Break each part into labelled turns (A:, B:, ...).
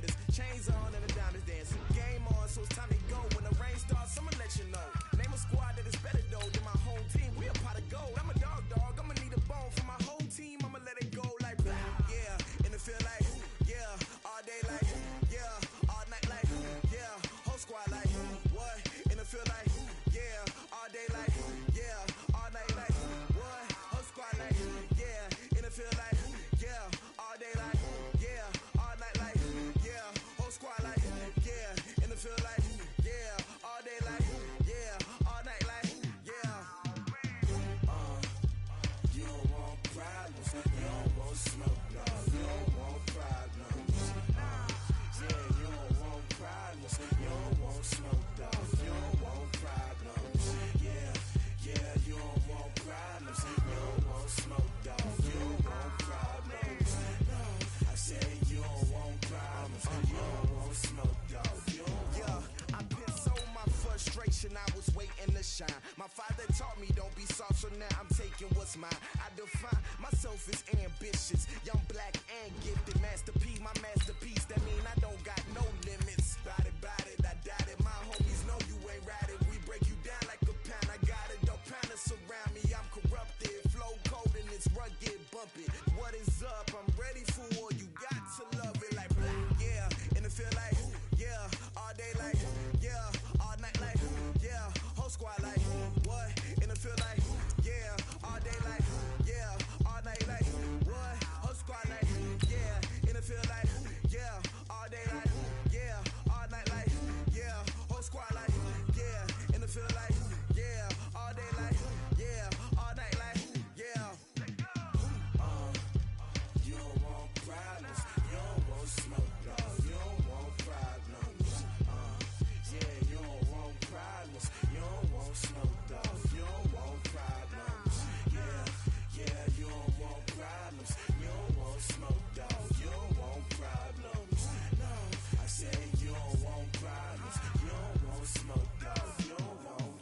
A: commanders. Chains on and the diamonds dancing. Game on, so it's time to go. When the rain starts, I'ma let you know. Name a squad that is better though than my home team. We a pot of gold. I'm a dog. I'ma need a bone for my whole team. I'ma let it go like blah. Yeah, and it feel like yeah, all day like yeah, all night like yeah, whole squad like what? And it feel like yeah, all day like yeah, all night like what? Whole squad like yeah, and it feel like yeah, all day like yeah, all night like yeah, whole squad like yeah, and it feel like yeah, all day like yeah, all night like yeah. You don't want problems, you don't want smoke, no, you don't want problems. Yeah, you don't want problems, you don't want smoke, dog, you don't want problems. Yeah, you don't want problems, you don't want smoke, dog, you don't want problems. No, I said you don't want problems, you don't want smoke, dog, you don't want. Yeah, I've been so my frustration, I was waiting to shine. My father taught me don't be soft, so now I'm taking what's mine. I define myself as ambitious, young, black, and gifted. Master P, my masterpiece. That mean I don't got no limits. Bout it, I doubt it. My homies know you ain't right it. We break you down like a pound. I got it, don't panic surround me. I'm corrupted, flow cold and it's rugged, bumpy. What is up? I'm ready for war. You got to love it like blah. Yeah, and it feel like yeah, all day like yeah, all night like yeah, whole squad like what? And it feel like yeah, all day like yeah, all night like what? Whole squad like yeah, and it feel like yeah, all day like yeah, all night like yeah, whole squad like yeah, and it feel like yeah, all day like yeah, all night like yeah. You don't want problems, you don't want smoke, no, you don't want problems. Yeah, you don't want problems, you don't want smoke, dog, you don't want problems. Yeah, you don't want problems, you don't want smoke, dog, you don't want problems. No, I said you don't want problems, you don't want smoke, dog, you don't want.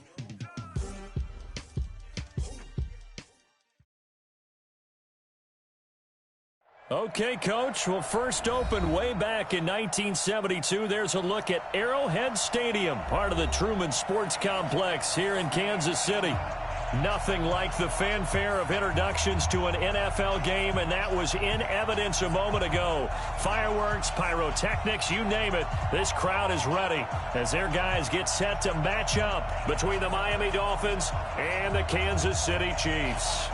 B: Okay, Coach. Well, first opened way back in 1972. There's a look at Arrowhead Stadium, part of the Truman Sports Complex here in Kansas City. Nothing like the fanfare of introductions to an NFL game, and that was in evidence a moment ago. Fireworks, pyrotechnics, you name it. This crowd is ready as their guys get set to match up between the Miami Dolphins and the Kansas City Chiefs.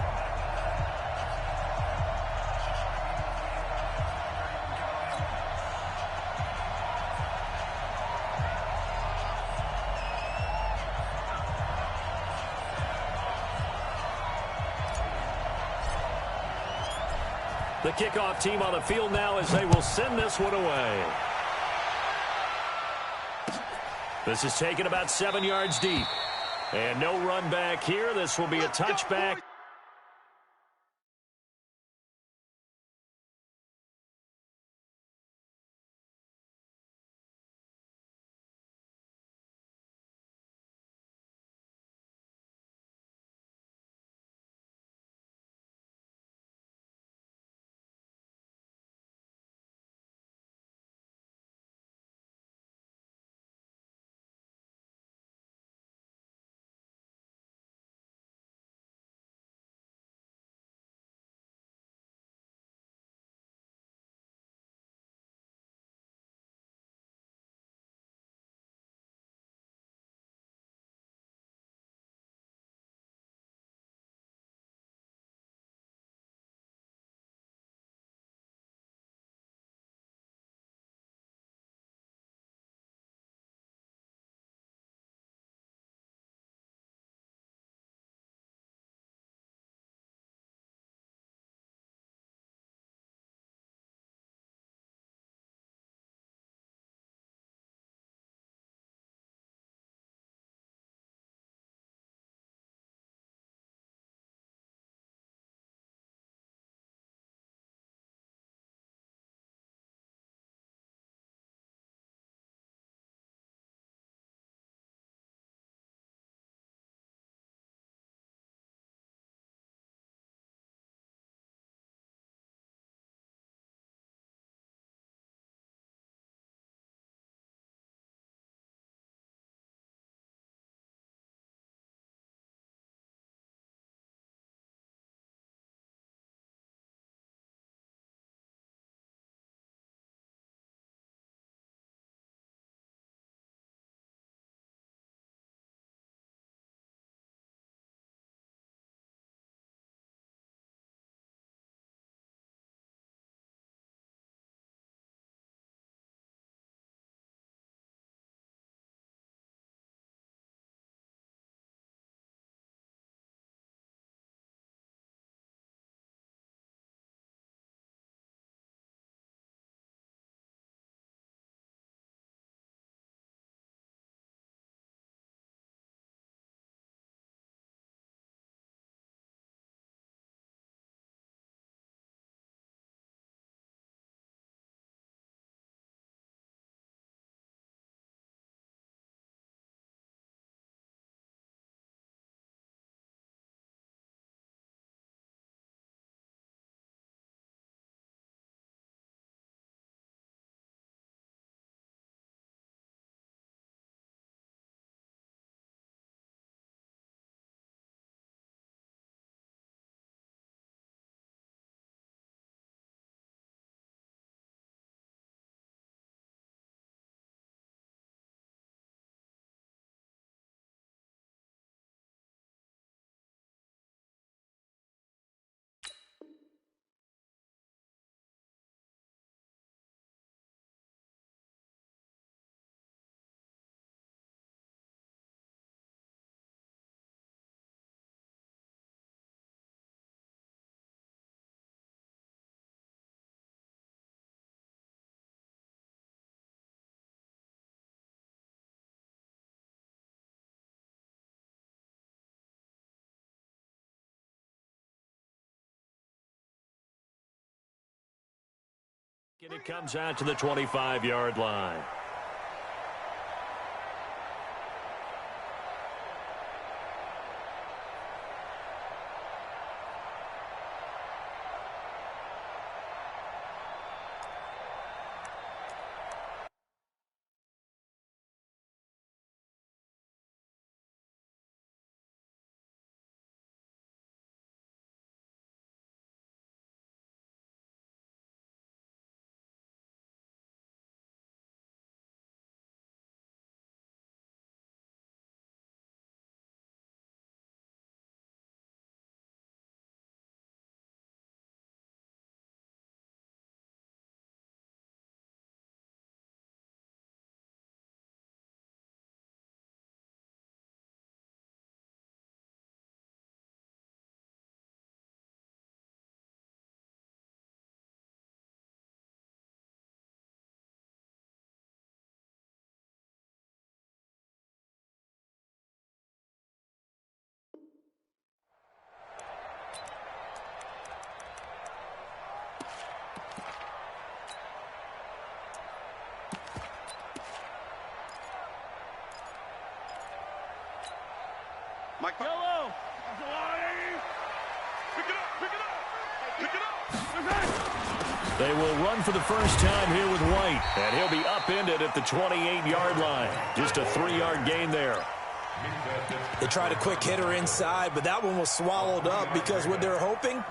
B: The kickoff team on the field now as they will send this one away. This is taken about 7 yards deep. And no run back here. This will be a touchback. And it comes out to the 25-yard line.
C: Mike Yellow. Pick it up. Pick it up. Pick it up.
B: They will run for the first time here with White, and he'll be upended at the 28-yard line. Just a 3-yard gain there.
D: They tried a quick hitter inside, but that one was swallowed up because what they're hoping,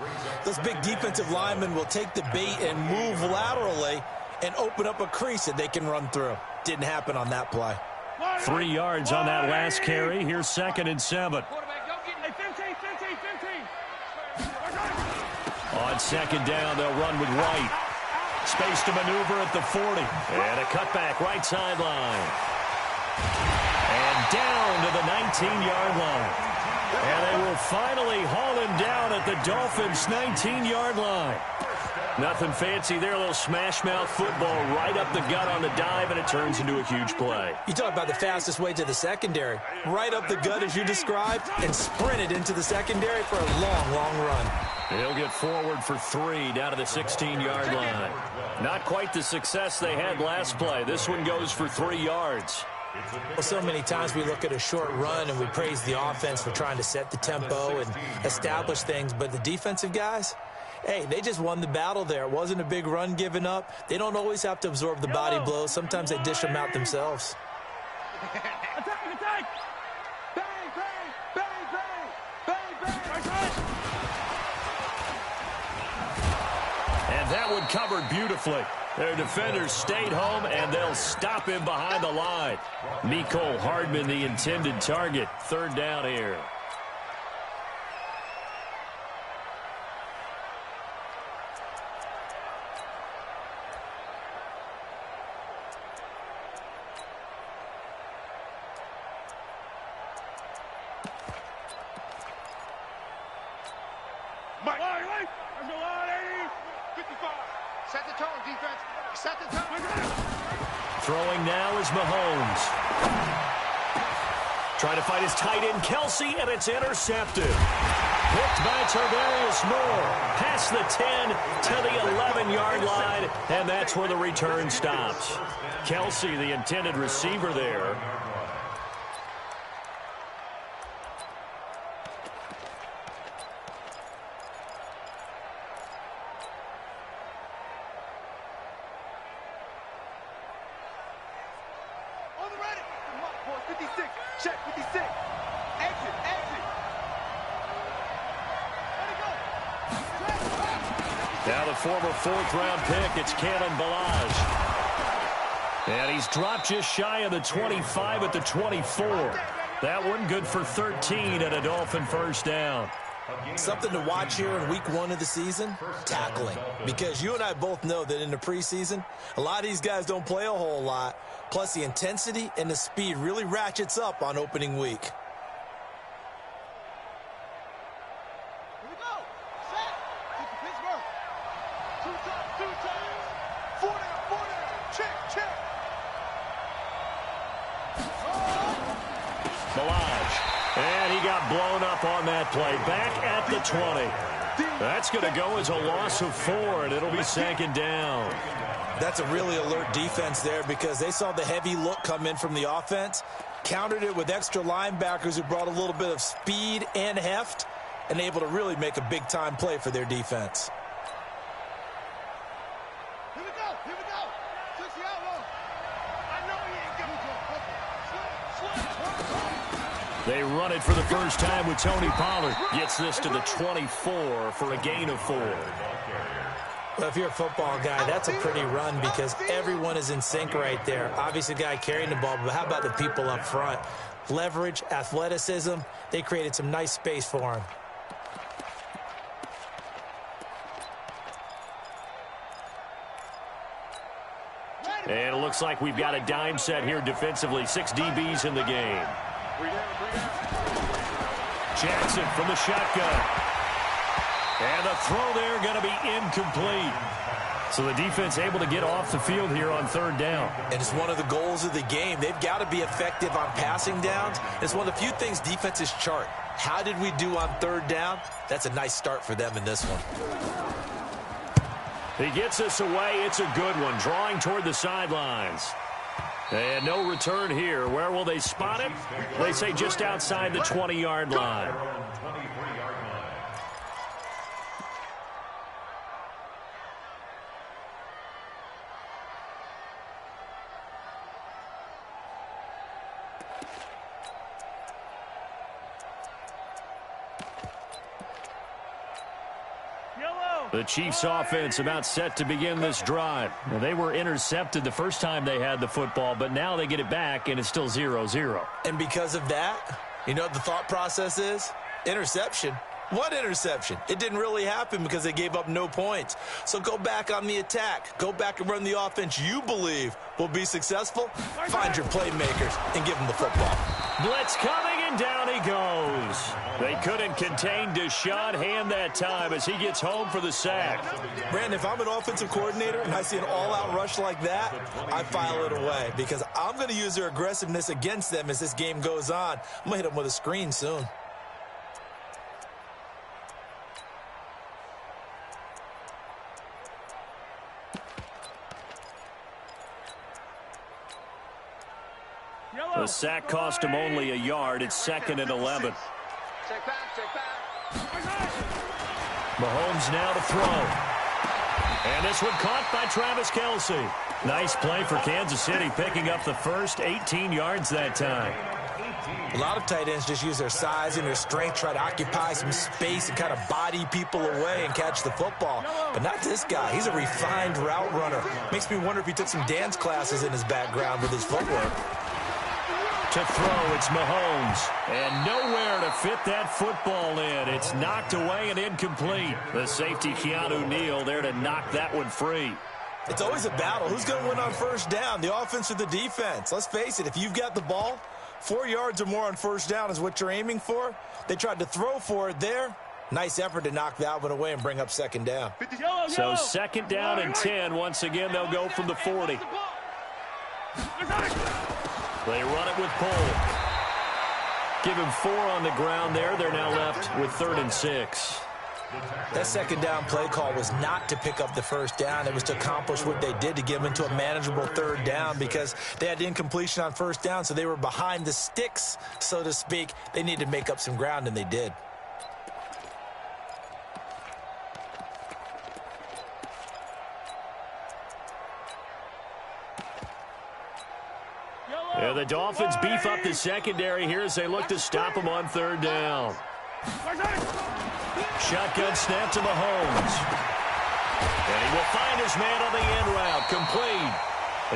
D: those big defensive linemen will take the bait and move laterally and open up a crease that they can run through. Didn't happen on that play.
B: 3 yards on that last carry. Here's 2nd and 7. On 2nd down, they'll run with White. Space to maneuver at the 40. And a cutback right sideline. And down to the 19-yard line. And they will finally haul him down at the Dolphins' 19-yard line. Nothing fancy there, a little smash-mouth football right up the gut on the dive, and it turns into a huge play.
D: You talk about the fastest way to the secondary. Right up the gut, as you described, and sprinted into the secondary for a long, long run.
B: He'll get forward for 3 down to the 16-yard line. Not quite the success they had last play. This one goes for 3 yards.
D: Well, so many times we look at a short run and we praise the offense for trying to set the tempo and establish things, but the defensive guys, hey, they just won the battle there. It wasn't a big run given up. They don't always have to absorb the body blows. Sometimes they dish them out themselves.
C: Attack! Attack! Bang! Bang! Bang! Bang! Bang! Bang!
B: And that one covered beautifully. Their defenders stayed home, and they'll stop him behind the line. Mecole Hardman, the intended target. 3rd down here.
C: Mike! There's a line, 80! 55! Set the tone, defense! Set the tone!
B: Throwing now is Mahomes. Trying to fight his tight end, Kelsey, and it's intercepted. Picked by Tarvarius Moore. Past the 10 to the 11-yard line, and that's where the return stops. Kelsey, the intended receiver there.
C: On the ready! 56! Check 56! Exit! Exit! Let it go!
B: Now the former 4th-round pick, it's Kalen Ballage. And he's dropped just shy of the 25 at the 24. That one good for 13 and a Dolphin first down.
D: Something to watch here in week 1 of the season, tackling. Because you and I both know that in the preseason, a lot of these guys don't play a whole lot. Plus, the intensity and the speed really ratchets up on opening week.
C: Here we go! Set! Get to Pittsburgh! 2 times! 2 times! 4 down! 4 down! Check! Check!
B: Ballage. And he got blown up on that play. Back at the 20. That's going to go as a loss of 4, and it'll be 2nd down.
D: That's a really alert defense there because they saw the heavy look come in from the offense, countered it with extra linebackers who brought a little bit of speed and heft, and able to really make a big-time play for their defense.
C: Here we go. Here we go. Switch the outlaw. I know he ain't giving to him.
B: They run it for the first time with Tony Pollard. Gets this to the 24 for a gain of 4.
D: Well, if you're a football guy, that's a pretty run because everyone is in sync right there. Obviously, the guy carrying the ball, but how about the people up front? Leverage, athleticism, they created some nice space for him.
B: And it looks like we've got a dime set here defensively. 6 DBs in the game. Jackson from the shotgun. And the throw there going to be incomplete. So the defense able to get off the field here on 3rd down.
D: And it's one of the goals of the game. They've got to be effective on passing downs. It's one of the few things defenses chart. How did we do on 3rd down? That's a nice start for them in this one.
B: He gets us away. It's a good one. Drawing toward the sidelines. And no return here. Where will they spot him? They say just outside the 20-yard line. The Chiefs offense about set to begin this drive. Now, they were intercepted the first time they had the football, but now they get it back, and it's still 0-0.
D: And because of that, you know what the thought process is? Interception. What interception? It didn't really happen because they gave up no points. So go back on the attack. Go back and run the offense you believe will be successful. Find your playmakers and give them the football.
B: Blitz coming, and down he goes. They couldn't contain Deshaun Hand that time as he gets home for the sack.
D: Brandon, if I'm an offensive coordinator and I see an all-out rush like that, I file it away because I'm going to use their aggressiveness against them as this game goes on. I'm going to hit them with a screen soon.
B: The sack cost him only a yard. It's 2nd and 11.
C: Check back.
B: Mahomes now to throw. And this one caught by Travis Kelce. Nice play for Kansas City, picking up the first 18 yards that time.
D: A lot of tight ends just use their size and their strength, try to occupy some space and kind of body people away and catch the football. But not this guy. He's a refined route runner. Makes me wonder if he took some dance classes in his background with his footwork.
B: To throw, it's Mahomes. And nowhere to fit that football in. It's knocked away and incomplete. The safety, Keanu Neal, there to knock that one free.
D: It's always a battle. Who's going to win on 1st down, the offense or the defense? Let's face it, if you've got the ball, 4 yards or more on 1st down is what you're aiming for. They tried to throw for it there. Nice effort to knock that one away and bring up 2nd down.
B: So 2nd down and 10. Once again, they'll go from the 40. They run it with Polk. Give him 4 on the ground there. They're now left with 3rd and 6.
D: That 2nd down play call was not to pick up the 1st down. It was to accomplish what they did to get them into a manageable 3rd down because they had incompletion on 1st down, so they were behind the sticks, so to speak. They needed to make up some ground, and they did.
B: Yeah, the Dolphins beef up the secondary here as they look to stop them on 3rd down. Shotgun snap to Mahomes. And he will find his man on the end route, complete.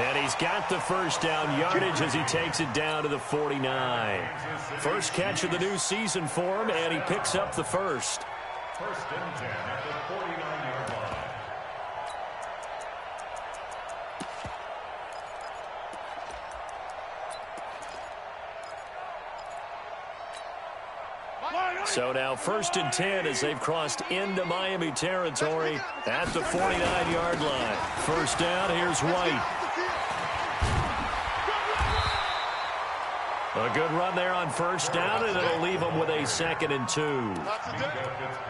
B: And he's got the 1st down yardage as he takes it down to the 49. First catch of the new season for him, and he picks up the 1st.
E: 1st and 10 at the 49-yard line.
B: So now 1st and 10 as they've crossed into Miami territory at the 49-yard line. 1st down, here's White. A good run there on first down, and it'll leave them with a 2nd and 2.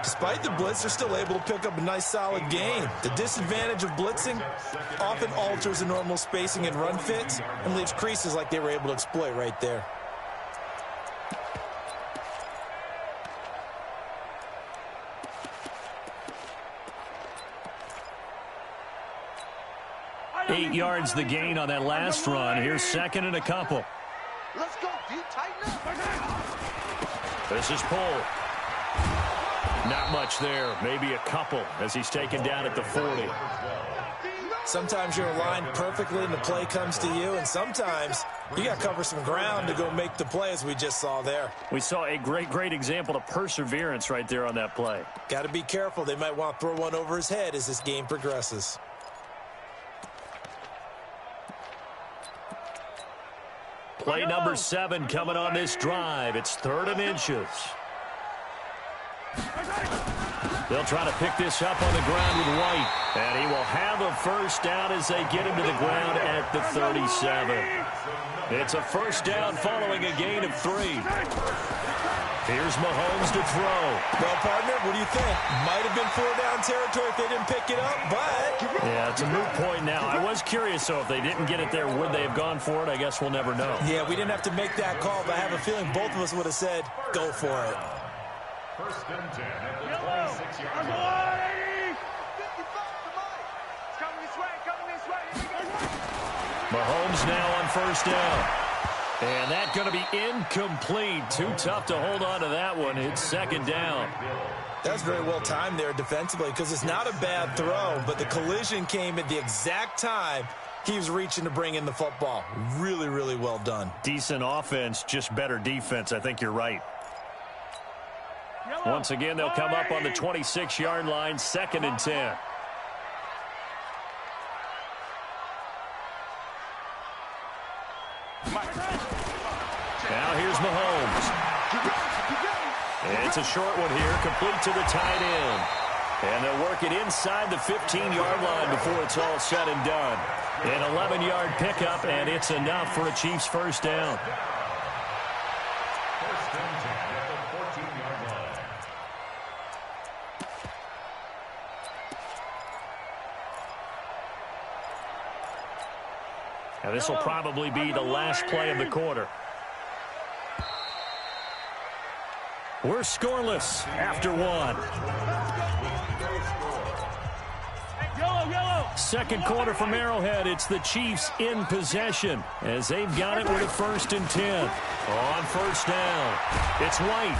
D: Despite the blitz, they're still able to pick up a nice, solid gain. The disadvantage of blitzing often alters the normal spacing and run fits and leaves creases like they were able to exploit right there.
B: Eight yards the gain on that last run. Here's 2nd and a couple.
C: Let's go, deep, tighten up.
B: This is pull. Not much there. Maybe a couple as he's taken down at the 40.
D: Sometimes you're aligned perfectly and the play comes to you, and sometimes you got to cover some ground to go make the play, as we just saw there.
B: We saw a great example of perseverance right there on that play.
D: Got to be careful. They might want to throw one over his head as this game progresses.
B: Play number 7 coming on this drive. It's 3rd and inches. They'll try to pick this up on the ground with White. And he will have a first down as they get him to the ground at the 37. It's a first down following a gain of 3. Here's Mahomes to throw.
D: Well, partner, what do you think? Might have been 4-down territory if they didn't pick it up, but...
B: Yeah, it's a moot point now. I was curious, though, if they didn't get it there, would they have gone for it? I guess we'll never know.
D: Yeah, we didn't have to make that call, but I have a feeling both of us would have said, go for it.
E: 1st and 10 at the 26-yard line.
B: Mahomes now on first down. And that's going to be incomplete. Too tough to hold on to that one. It's 2nd down.
D: That's very well timed there defensively, because it's not a bad throw, but the collision came at the exact time he was reaching to bring in the football. Really well done.
B: Decent offense, just better defense. I think you're right. Once again, they'll come up on the 26-yard line, 2nd and 10. Now here's Mahomes. It's a short one here, complete to the tight end. And they'll work it inside the 15-yard line before it's all said and done. An 11-yard pickup, and it's enough for a Chiefs first down.
E: 1st and 10 at the 14-yard line.
B: Now this will probably be the last play of the quarter. We're scoreless after 1. Second quarter from Arrowhead. It's the Chiefs in possession as they've got it with a 1st and 10. On first down, it's White.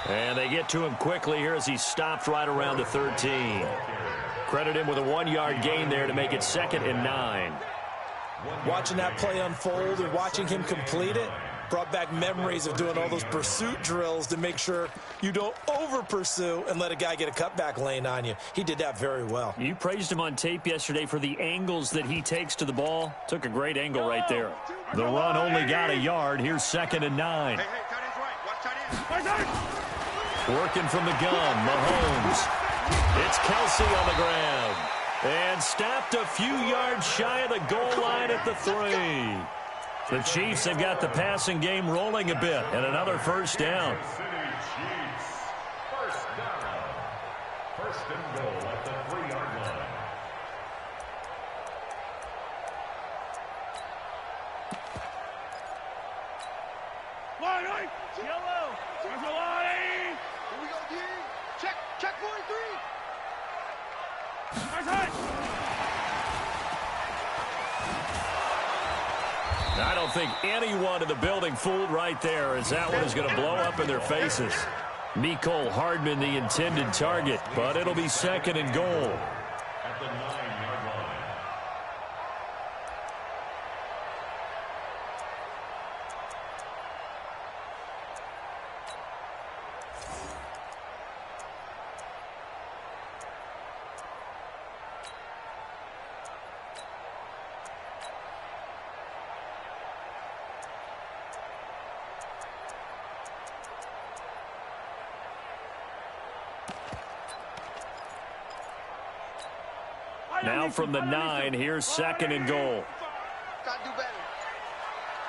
B: And they get to him quickly here as he stopped right around the 13. Credit him with a 1-yard gain there to make it 2nd and 9.
D: Watching that play unfold and watching him complete it brought back memories of doing all those pursuit drills to make sure you don't over-pursue and let a guy get a cutback lane on you. He did that very well.
B: You praised him on tape yesterday for the angles that he takes to the ball. Took a great angle right there. The run only got a yard. Here's 2nd and 9.
C: Hey, tight end's right. Watch tight end.
B: Working from the gun, Mahomes. It's Kelsey on the ground. And stopped a few yards shy of the goal line at the 3. The Chiefs have got the passing game rolling a bit, and another first down.
E: City Chiefs. First down. 1st and goal at the 3-yard line.
C: Line, yellow. There's a line. Here we go, D. Check 43.
B: I don't think anyone in the building fooled right there, as that one is going to blow up in their faces. Mecole Hardman the intended target, but it'll be 2nd and goal.
E: At the 9-yard line.
B: Now from the 9, here's 2nd and goal.
C: Gotta do better.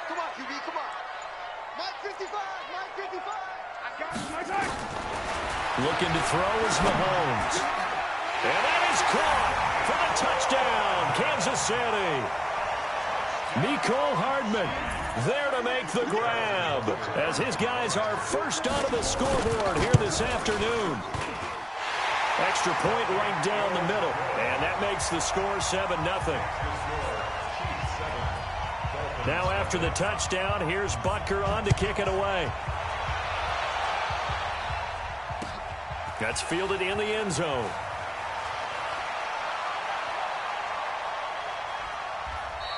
C: Come on, QB, come on. Mike 55, Mike 55. I got it, my guy.
B: Looking to throw is Mahomes. And that is caught for the touchdown, Kansas City. Mecole Hardman there to make the grab as his guys are first onto the scoreboard here this afternoon. Extra point right down the middle, and that makes the score 7-0. Now after the touchdown, here's Butker on to kick it away. That's fielded in the end zone.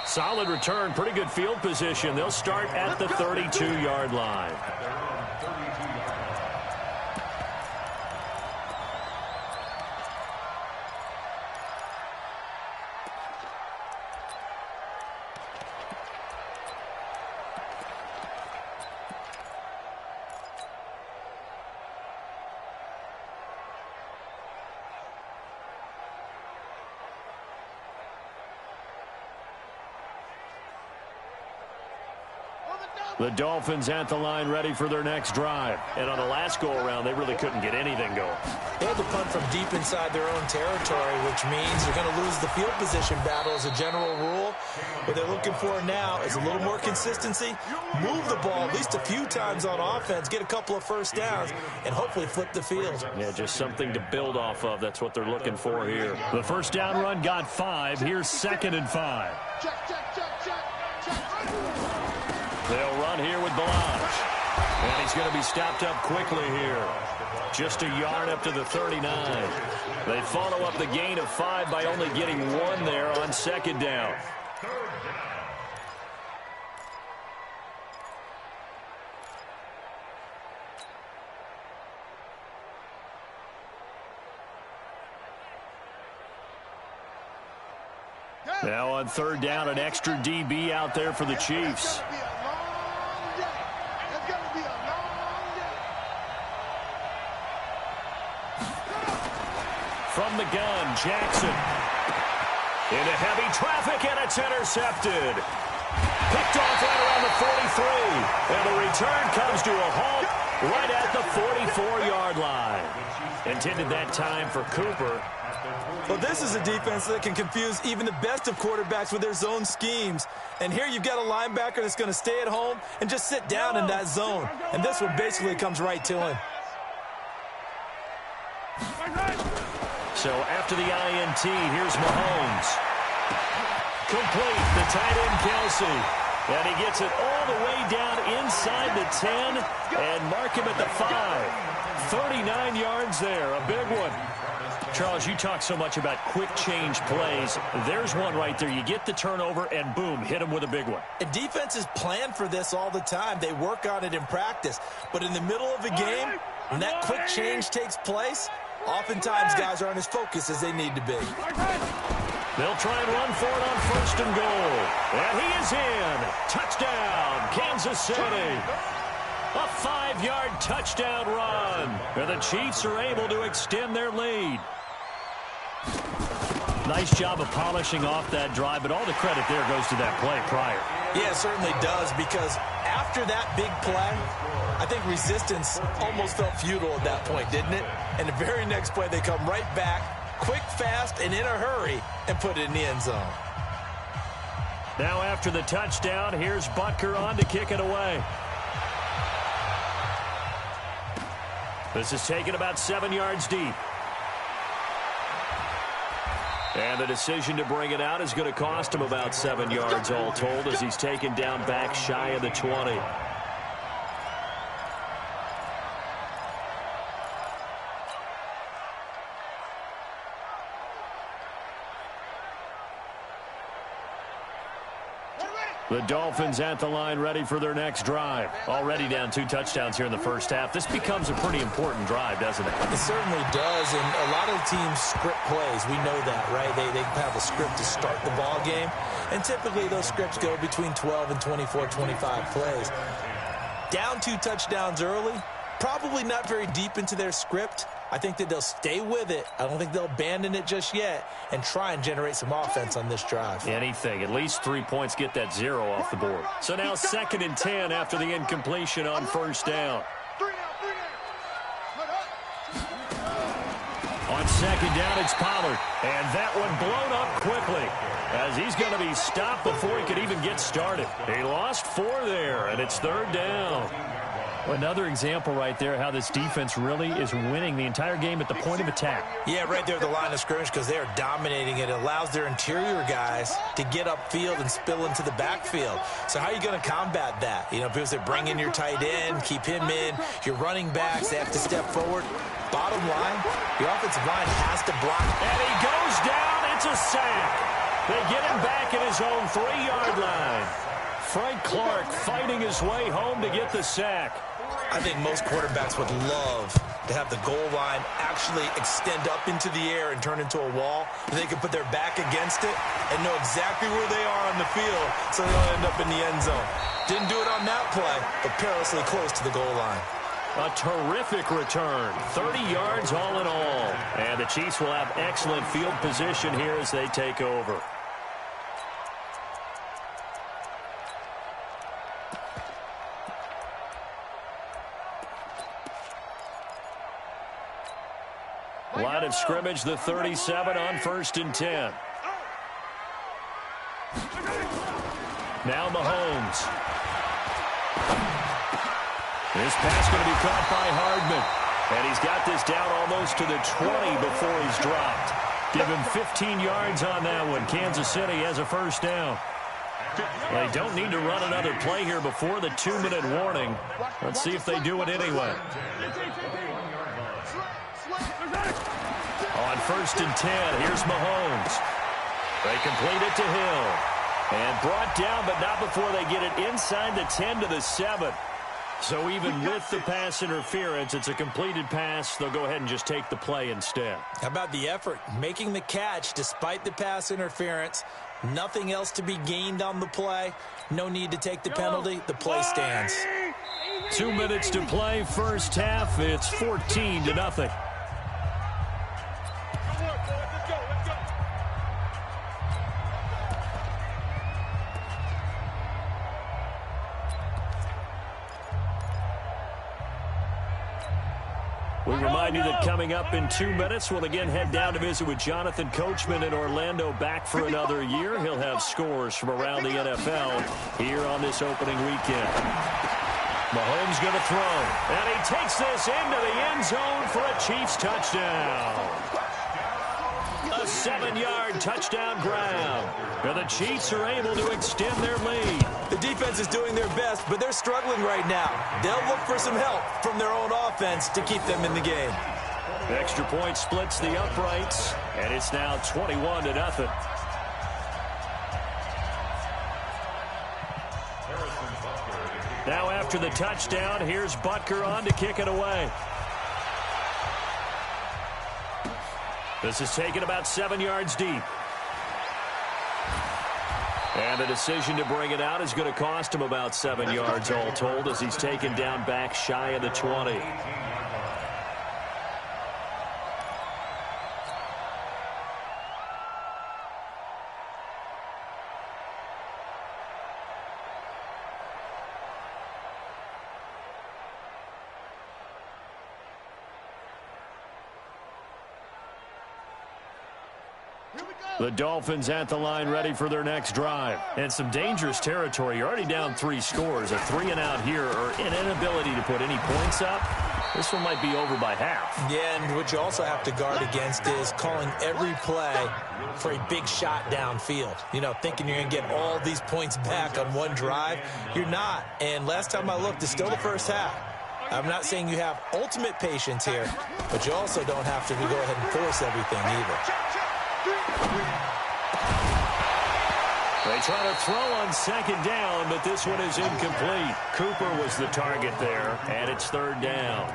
B: Solid return, pretty good field position. They'll start at the 32-yard line. The Dolphins at the line ready for their next drive. And on the last go-around, they really couldn't get anything going.
D: They had to punt from deep inside their own territory, which means you're going to lose the field position battle as a general rule. What they're looking for now is a little more consistency, move the ball at least a few times on offense, get a couple of first downs, and hopefully flip the field.
B: Yeah, just something to build off of. That's what they're looking for here. The first down run got 5. Here's 2nd and 5.
C: Check, check, check, check, check.
B: They'll run here with Blanche. And he's going to be stopped up quickly here. Just a yard up to the 39. They follow up the gain of 5 by only getting 1 there on 2nd down. Now on 3rd down, an extra DB out there for the Chiefs. From the gun, Jackson. Into heavy traffic, and it's intercepted. Picked off right around the 43. And the return comes to a halt right at the 44-yard line. Intended that time for Cooper.
D: Well, this is a defense that can confuse even the best of quarterbacks with their zone schemes. And here you've got a linebacker that's going to stay at home and just sit down in that zone. And this one basically comes right to him.
B: So after the INT, here's Mahomes. Complete, the tight end Kelsey. And he gets it all the way down inside the 10 and mark him at the 5. 39 yards there, a big one. Charles, you talk so much about quick change plays. There's one right there. You get the turnover, and boom, hit him with a big one.
D: And defenses plan for this all the time. They work on it in practice. But in the middle of a game, when that quick change takes place, oftentimes guys aren't as focused as they need to be.
B: They'll try and run for it on 1st and goal. And he is in. Touchdown, Kansas City. A 5-yard touchdown run. And the Chiefs are able to extend their lead. Nice job of polishing off that drive, but all the credit there goes to that play prior.
D: Yeah, it certainly does, because after that big play, I think resistance almost felt futile at that point, didn't it? And the very next play, they come right back, quick, fast, and in a hurry, and put it in the end zone.
B: Now after the touchdown, here's Butker on to kick it away. This is taken about 7 yards deep. And the decision to bring it out is going to cost him about 7 yards all told as he's taken down back shy of the 20. The Dolphins at the line ready for their next drive. Already down 2 touchdowns here in the first half. This becomes a pretty important drive, doesn't it?
D: It certainly does, and a lot of teams script plays. We know that, right? They have a script to start the ball game, and typically those scripts go between 12 and 24, 25 plays. Down 2 touchdowns early, probably not very deep into their script, I think that they'll stay with it. I don't think they'll abandon it just yet and try and generate some offense on this drive.
B: Anything. At least 3 points, get that 0 off the board. So now 2nd and 10 after the incompletion on 1st down. On 2nd down, it's Pollard. And that one blown up quickly as he's going to be stopped before he could even get started. He lost 4 there, and it's 3rd down. Another example right there how this defense really is winning the entire game at the point of attack.
D: Yeah, right there at the line of scrimmage because they are dominating it. It allows their interior guys to get upfield and spill into the backfield. So how are you going to combat that? You know, people say bring in your tight end, keep him in. Your running backs, they have to step forward. Bottom line, your offensive line has to block.
B: And he goes down. It's a sack. They get him back at his own 3-yard line. Frank Clark fighting his way home to get the sack.
D: I think most quarterbacks would love to have the goal line actually extend up into the air and turn into a wall. They can put their back against it and know exactly where they are on the field so they don't end up in the end zone. Didn't do it on that play, but perilously close to the goal line.
B: A terrific return. 30 yards all in all. And the Chiefs will have excellent field position here as they take over. Line of scrimmage, the 37 on 1st and 10. Now Mahomes. This pass going to be caught by Hardman. And he's got this down almost to the 20 before he's dropped. Give him 15 yards on that one. Kansas City has a 1st down. They don't need to run another play here before the 2-minute warning. Let's see if they do it anyway. On 1st and 10, here's Mahomes. They complete it to Hill. And brought down, but not before they get it inside the 10 to the 7. So even with the pass interference, it's a completed pass. They'll go ahead and just take the play instead.
D: How about the effort? Making the catch despite the pass interference. Nothing else to be gained on the play. No need to take the penalty. The play stands.
B: 2 minutes to play, 1st half. It's 14-0. We remind you that coming up in 2 minutes, we'll again head down to visit with Jonathan Coachman in Orlando, back for another year. He'll have scores from around the NFL here on this opening weekend. Mahomes going to throw, and he takes this into the end zone for a Chiefs touchdown. A 7-yard touchdown grab. And the Chiefs are able to extend their lead.
D: The defense is doing their best, but they're struggling right now. They'll look for some help from their own offense to keep them in the game.
B: Extra point splits the uprights, and it's now 21-0. Now after the touchdown, here's Butker on to kick it away. This is taken about 7 yards deep. And the decision to bring it out is going to cost him about 7 yards all told as he's taken down back shy of the 20. The Dolphins at the line ready for their next drive. And some dangerous territory. You're already down 3 scores. A 3-and-out here or an inability to put any points up. This one might be over by half.
D: Yeah, and what you also have to guard against is calling every play for a big shot downfield. You know, thinking you're going to get all these points back on one drive. You're not. And last time I looked, it's still the first half. I'm not saying you have ultimate patience here, but you also don't have to go ahead and force everything either.
B: They try to throw on 2nd down, but this one is incomplete. Cooper was the target there, and it's 3rd down.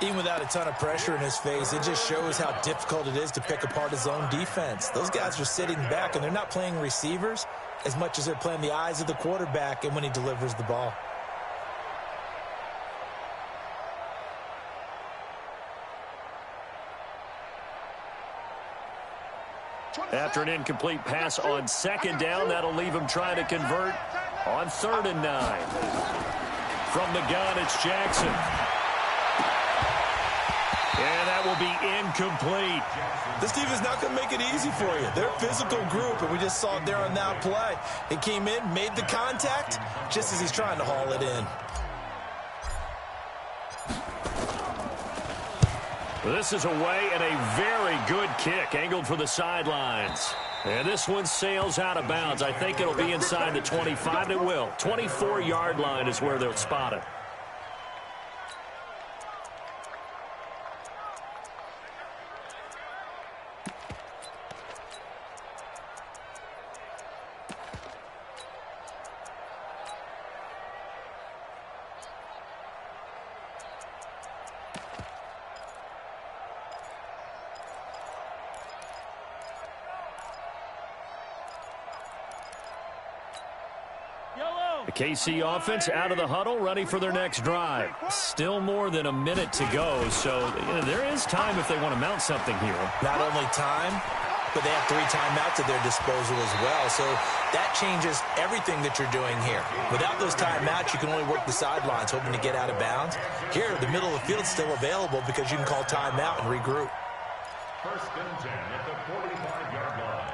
D: Even without a ton of pressure in his face, it just shows how difficult it is to pick apart his own defense. Those guys are sitting back, and they're not playing receivers as much as they're playing the eyes of the quarterback and when he delivers the ball.
B: After an incomplete pass on second down, that'll leave him trying to convert on 3rd and 9. From the gun, it's Jackson. And that will be incomplete.
D: This team is not going to make it easy for you. They're a physical group, and we just saw it there on that play. It came in, made the contact, just as he's trying to haul it in.
B: This is away and a very good kick, angled for the sidelines. And this one sails out of bounds. I think it'll be inside the 25. It will. 24-yard line is where they'll spot it. The KC offense out of the huddle, ready for their next drive. Still more than a minute to go, so there is time if they want to mount something here.
D: Not only time, but they have 3 timeouts at their disposal as well, so that changes everything that you're doing here. Without those timeouts, you can only work the sidelines, hoping to get out of bounds. Here, the middle of the field is still available because you can call timeout and regroup.
E: 1st and 10 at the 45-yard line.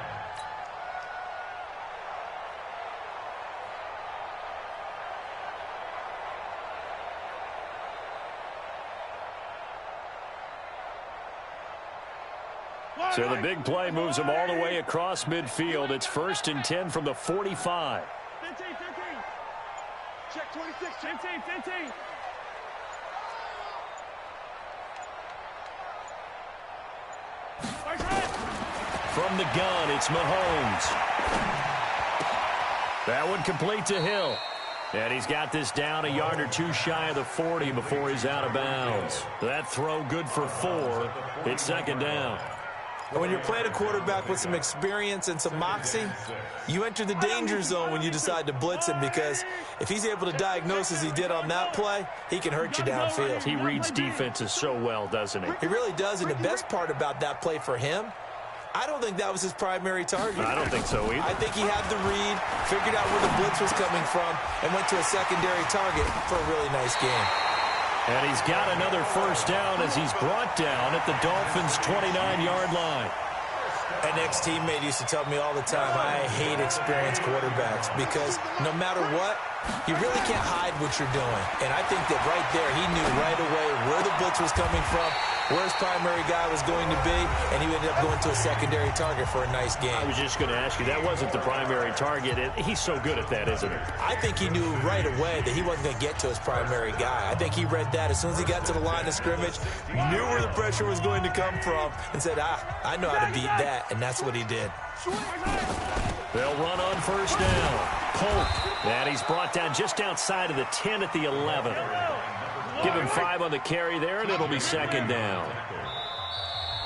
B: So the big play moves them all the way across midfield. It's 1st and 10 from the 45.
C: 15, 15. Check 26, 15, 15.
B: From the gun, it's Mahomes. That one complete to Hill. And he's got this down a yard or 2 shy of the 40 before he's out of bounds. That throw good for 4. It's 2nd down.
D: When you're playing a quarterback with some experience and some moxie, you enter the danger zone when you decide to blitz him, because if he's able to diagnose as he did on that play, he can hurt you downfield.
B: He reads defenses so well, doesn't he?
D: He really does, and the best part about that play for him, I don't think that was his primary target.
B: I don't think so either.
D: I think he had the read, figured out where the blitz was coming from, and went to a secondary target for a really nice game.
B: And he's got another 1st down as he's brought down at the Dolphins' 29-yard line.
D: An ex-teammate used to tell me all the time, I hate experienced quarterbacks because no matter what, you really can't hide what you're doing. And I think that right there, he knew right away where the blitz was coming from, where his primary guy was going to be, and he ended up going to a secondary target for a nice game.
B: I was just going to ask you, that wasn't the primary target. He's so good at that, isn't he?
D: I think he knew right away that he wasn't going to get to his primary guy. I think he read that as soon as he got to the line of scrimmage, knew where the pressure was going to come from, and said, I know how to beat that, and that's what he did.
B: They'll run on 1st down. Polk, and he's brought down just outside of the 10 at the 11. Give him 5 on the carry there, and it'll be 2nd down.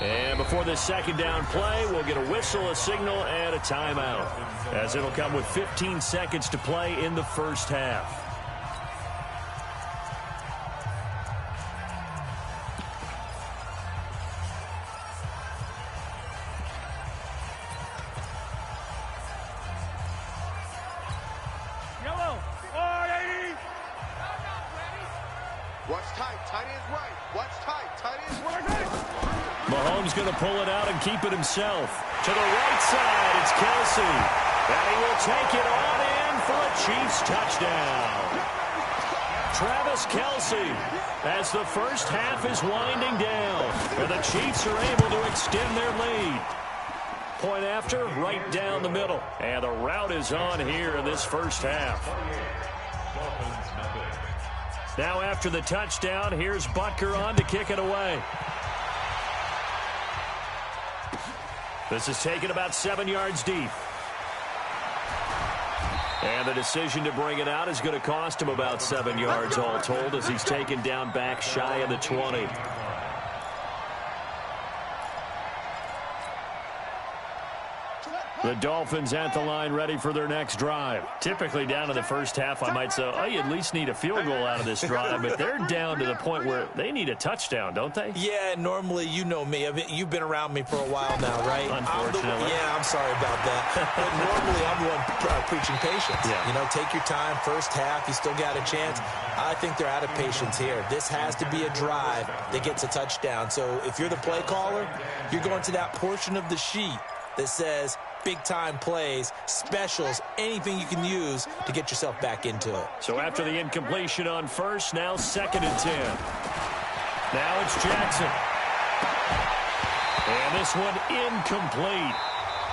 B: And before this 2nd down play, we'll get a whistle, a signal, and a timeout, as it'll come with 15 seconds to play in the 1st half.
C: Yellow, 180. Watch tight, tight ends right. Watch tight, tight ends right.
B: Mahomes going to pull it out and keep it himself. To the right side, it's Kelsey. And he will take it on in for a Chiefs touchdown. Travis Kelsey, as the 1st half is winding down, and the Chiefs are able to extend their lead. Point after, right down the middle. And the route is on here in this 1st half. Now after the touchdown, here's Butker on to kick it away. This is taken about 7 yards deep. And the decision to bring it out is going to cost him about 7 yards all told, as he's taken down back shy of the 20. The Dolphins at the line ready for their next drive. Typically down to the first half, I might say, oh, you at least need a field goal out of this drive, but they're down to the point where they need a touchdown, don't they?
D: Yeah, normally, you know me. I mean, you've been around me for a while now, right?
B: Unfortunately.
D: I'm sorry about that. But normally, I'm the one preaching patience.
B: Yeah.
D: You know, take your time. First half, you still got a chance. I think they're out of patience here. This has to be a drive that gets a touchdown. So if you're the play caller, you're going to that portion of the sheet that says big-time plays, specials, anything you can use to get yourself back into it.
B: So after the incompletion on first, now 2nd and 10. Now it's Jackson. And this one incomplete.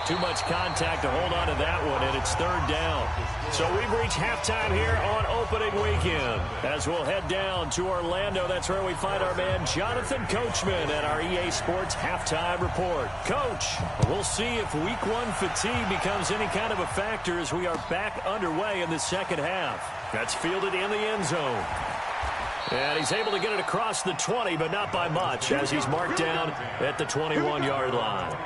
B: Too much contact to hold on to that one, and it's 3rd down. So we've reached halftime here on opening weekend. As we'll head down to Orlando, that's where we find our man Jonathan Coachman at our EA Sports Halftime Report. Coach, we'll see if Week 1 fatigue becomes any kind of a factor as we are back underway in the second half. That's fielded in the end zone. And he's able to get it across the 20, but not by much, as he's marked down at the 21-yard line.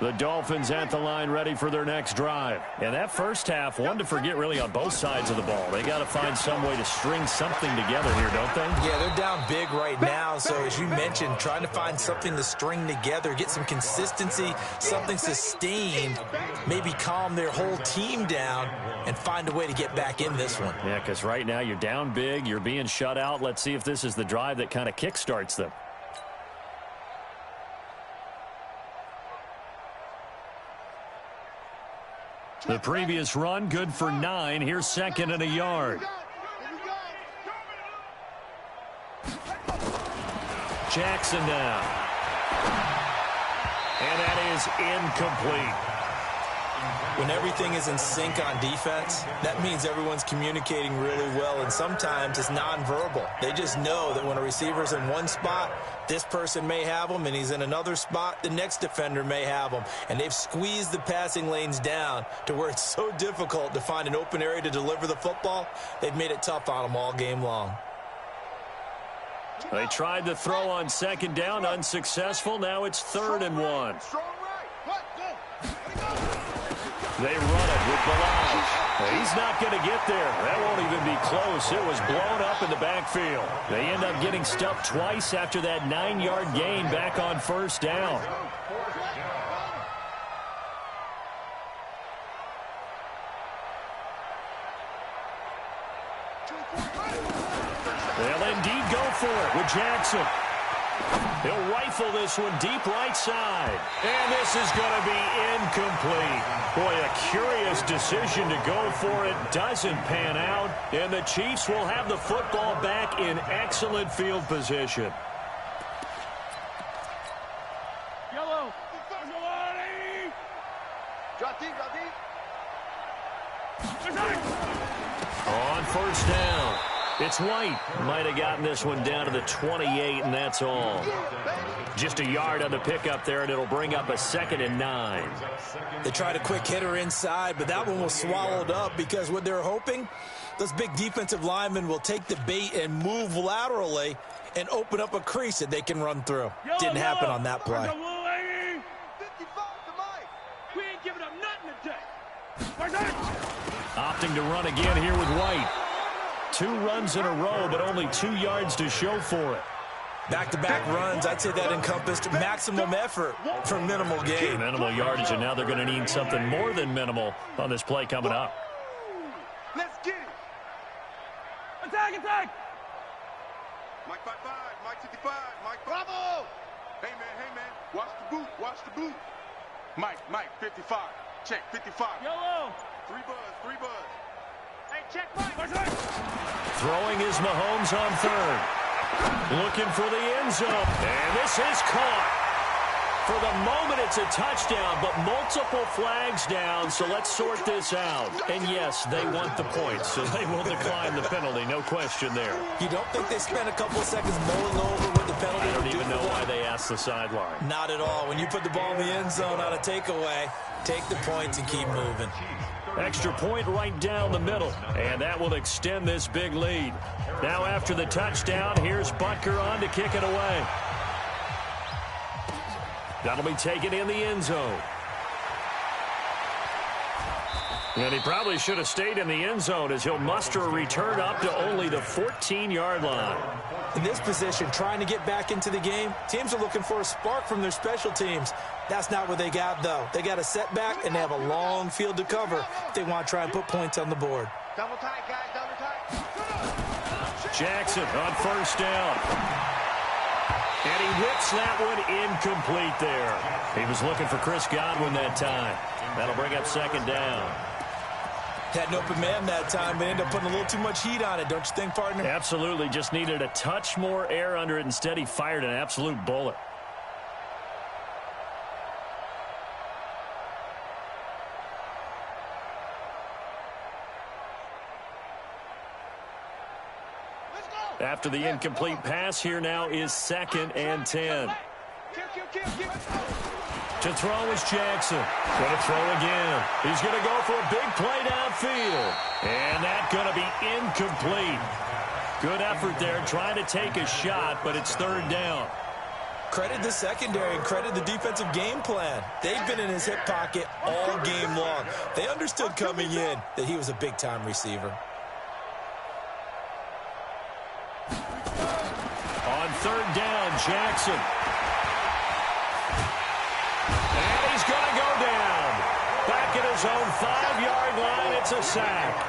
B: The Dolphins at the line ready for their next drive. And that first half, one to forget really on both sides of the ball. They got to find some way to string something together here, don't they?
D: Yeah, they're down big right now. So as you mentioned, trying to find something to string together, get some consistency, something sustained, maybe calm their whole team down and find a way to get back in this one.
B: Yeah, because right now you're down big, you're being shut out. Let's see if this is the drive that kind of kickstarts them. The previous run, good for 9. Here's 2nd and a yard. Jackson now. And that is incomplete.
D: When everything is in sync on defense, that means everyone's communicating really well, and sometimes it's nonverbal. They just know that when a receiver's in one spot, this person may have them, and he's in another spot, the next defender may have them. And they've squeezed the passing lanes down to where it's so difficult to find an open area to deliver the football. They've made it tough on them all game long.
B: They tried the throw on 2nd down, unsuccessful. Now it's 3rd and 1. They run it with Balaj. He's not going to get there. That won't even be close. It was blown up in the backfield. They end up getting stuffed twice after that 9-yard gain back on 1st down. They'll indeed go for it with Jackson. He'll rifle this one deep right side. And this is going to be incomplete. Boy, a curious decision to go for it. Doesn't pan out. And the Chiefs will have the football back in excellent field position.
C: Yellow. Drop deep, drop deep.
B: On 1st down. It's White. Might have gotten this one down to the 28, and that's all. Just a yard on the pickup there, and it'll bring up a 2nd and 9.
D: They tried a quick hitter inside, but that one was swallowed up because what they're hoping, those big defensive linemen will take the bait and move laterally and open up a crease that they can run through. Didn't happen on that play.
C: 55 to Mike. We ain't giving up nothing today.
B: Opting to run again here with White. 2 runs in a row, but only 2 yards to show for it.
D: Back-to-back runs, I'd say that encompassed maximum effort for minimal gain.
B: Minimal yardage, and now they're going to need something more than minimal on this play coming up.
C: Let's get it. Attack, attack. Mike 55, Mike 55, Mike Bravo. Hey, man, watch the boot, watch the boot. Mike 55, check 55. Yellow. 3 buzz. Hey, check Mike.
B: Throwing is Mahomes on 3rd. Looking for the end zone. And this is caught. For the moment, it's a touchdown, but multiple flags down, so let's sort this out. And yes, they want the points, so they will decline the penalty, no question there.
D: You don't think they spent a couple of seconds mulling over what the penalty
B: I don't
D: would do
B: even know
D: for them?
B: why they asked the sideline.
D: Not at all. When you put the ball in the end zone on a takeaway, Take the points and keep moving.
B: Extra point right down the middle, and that will extend this big lead. Now after the touchdown, here's Butker on to kick it away. That'll be taken in the end zone. And he probably should have stayed in the end zone as he'll muster a return up to only the 14-yard line.
D: In this position, trying to get back into the game, teams are looking for a spark from their special teams. That's not what they got, though. They got a setback, and they have a long field to cover if they want to try and put points on the board.
C: Double tight, guys, double tight.
B: Jackson on first down. And he whips that one incomplete there. He was looking for Chris Godwin that time. That'll bring up second down.
D: Had an open man that time, but ended up putting a little too much heat on it, don't you think, partner?
B: Absolutely. Just needed a touch more air under it. Instead, he fired an absolute bullet. After the incomplete pass, here now is 2nd and 10. To throw is Jackson. Going to throw again. He's going to go for a big play downfield. And that's going to be incomplete. Good effort there, trying to take a shot, but it's 3rd down.
D: Credit the secondary and credit the defensive game plan. They've been in his hip pocket all game long. They understood coming in that he was a big-time receiver.
B: On 3rd down, Jackson. And he's going to go down. Back at his own 5-yard line, it's a sack.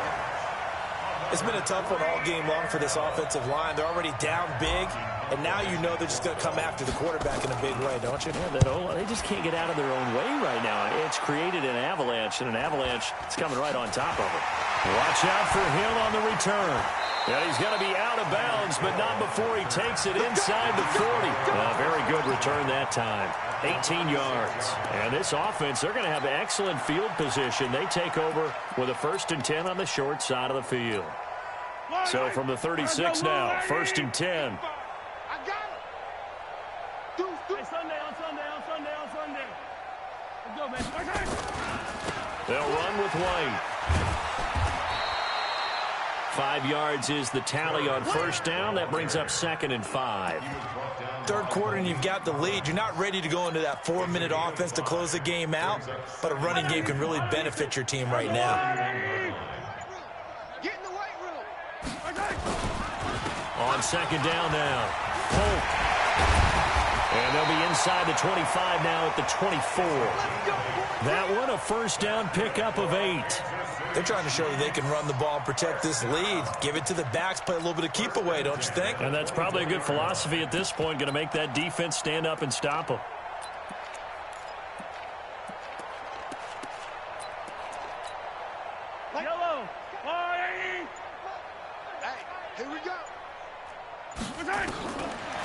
D: It's been a tough one all game long for this offensive line. They're already down big, and now you know they're just going to come after the quarterback in a big way, don't you?
B: Yeah, they just can't get out of their own way right now. It's created an avalanche, and an avalanche is coming right on top of it. Watch out for him on the return. Yeah, he's going to be out of bounds, but not before he takes it inside the 40. Very good return that time. 18 yards. And this offense, they're going to have excellent field position. They take over with a 1st and 10 on the short side of the field. So from the 36 now, 1st and 10.
C: I got it. Hey, Sunday. Let's go, man.
B: They'll run with White. 5 yards is the tally on 1st down. That brings up 2nd and 5.
D: 3rd quarter and you've got the lead. You're not ready to go into that 4-minute offense to close the game out, but a running game can really benefit your team right now.
C: Get in the weight room.
B: On 2nd down now, Polk. And they'll be inside the 25 now at the 24. That one a 1st down pickup of 8.
D: They're trying to show that they can run the ball and protect this lead. Give it to the backs, play a little bit of keep away, don't you think?
B: And that's probably a good philosophy at this point, going to make that defense stand up and stop them.
C: Yellow. Hey, here we go.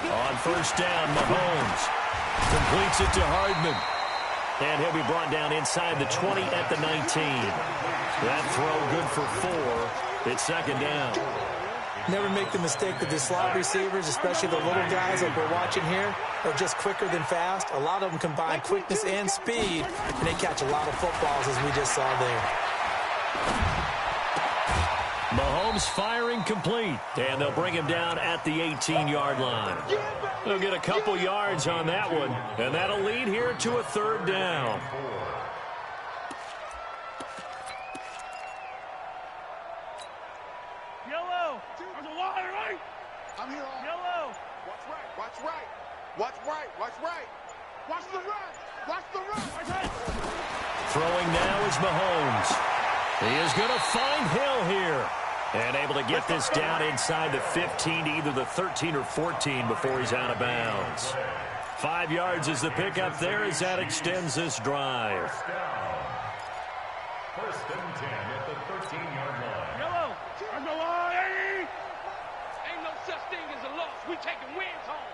B: On 1st down, Mahomes completes it to Hardman. And he'll be brought down inside the 20 at the 19. That throw good for 4. It's 2nd down.
D: Never make the mistake that the slot receivers, especially the little guys like we're watching here, are just quicker than fast. A lot of them combine quickness and speed, and they catch a lot of footballs, as we just saw there.
B: Mahomes firing complete, and they'll bring him down at the 18-yard line. They'll get a couple yards on that one, and that'll lead here to a 3rd down.
C: Yellow. There's a wire, right? I'm here. Yellow. Watch right. Watch right. Watch right. Watch right. Watch the run. Watch the run.
B: Throwing now is Mahomes. He is going to find Hill here. And able to get this down inside the 15 to either the 13 or 14 before he's out of bounds. 5 yards is the pickup there as that extends this drive.
E: 1st and 10 at the 13-yard line.
C: Yellow. There's no line. Ain't no such thing as a loss. We taking wins home.